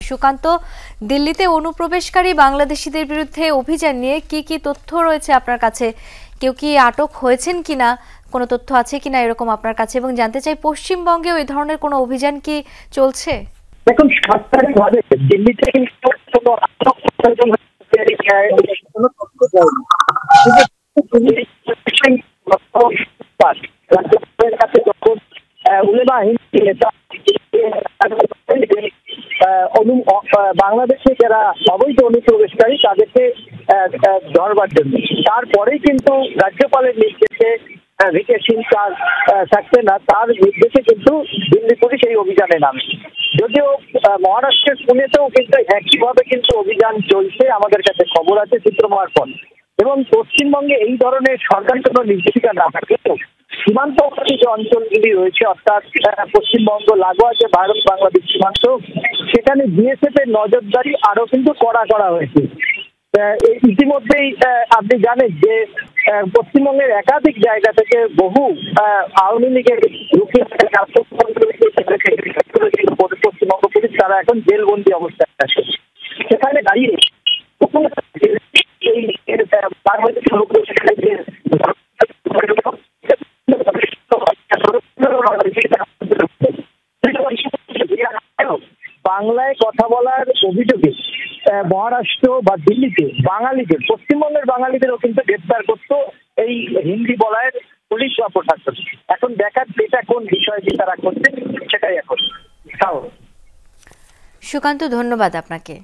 সুকান্ত, দিল্লিতে অনুপ্রবেশকারী বাংলাদেশিদের বিরুদ্ধে অভিযান নিয়ে কি তথ্য রয়েছে আপনার কাছে? কেউ কি আটক হয়েছেন কিনা, কোনো তথ্য আছে কিনা এরকম আপনার কাছে? এবং জানতে চাই পশ্চিমবঙ্গে ওই ধরনের কোনো অভিযান কি চলছে? দেখুন, সরকারিভাবে দিল্লিতে কোনো বাংলাদেশে যারা অবৈধ অনুপ্রবেশকারী তাদেরকে ধরবার জন্য, তারপরেই কিন্তু রাজ্যপালের নির্দেশে ভিকেসিং কাজ থাকছে না, তার নির্দেশে কিন্তু দিল্লি পুলিশ এই অভিযানে নামে। যদিও মহারাষ্ট্রের পুনেতেও কিন্তু একইভাবে কিন্তু অভিযান চলছে, আমাদের কাছে খবর আছে সূত্র মারফত। এবং পশ্চিমবঙ্গে এই ধরনের সরকারি কোনো নির্দেশিকা না থাকলেও সীমান্তবর্তী যে অঞ্চলগুলি রয়েছে, অর্থাৎ পশ্চিমবঙ্গ লাগোয়া যে ভারত বাংলাদেশ সীমান্ত, সেখানে বিএসএফ এর নজরদারি আরো কিন্তু কড়া করা হয়েছে। ইতিমধ্যেই আপনি জানেন যে পশ্চিমবঙ্গের একাধিক জায়গা থেকে বহু আওয়ামী লীগের পশ্চিমবঙ্গ পুলিশ তারা এখন জেলবন্দি অবস্থায় আছে। সেখানে দাঁড়িয়ে বাংলায় কথা বলার অভিযোগে মহারাষ্ট্র বা দিল্লিতে বাঙালিদের, পশ্চিমবঙ্গের বাঙালিদেরও কিন্তু গ্রেপ্তার করতো এই হিন্দি বলয়ের পুলিশ বা প্রশাসন। এখন দেখার এটা কোন বিষয়টি তারা করছে, সেটাই এখন। সুকান্ত, ধন্যবাদ আপনাকে।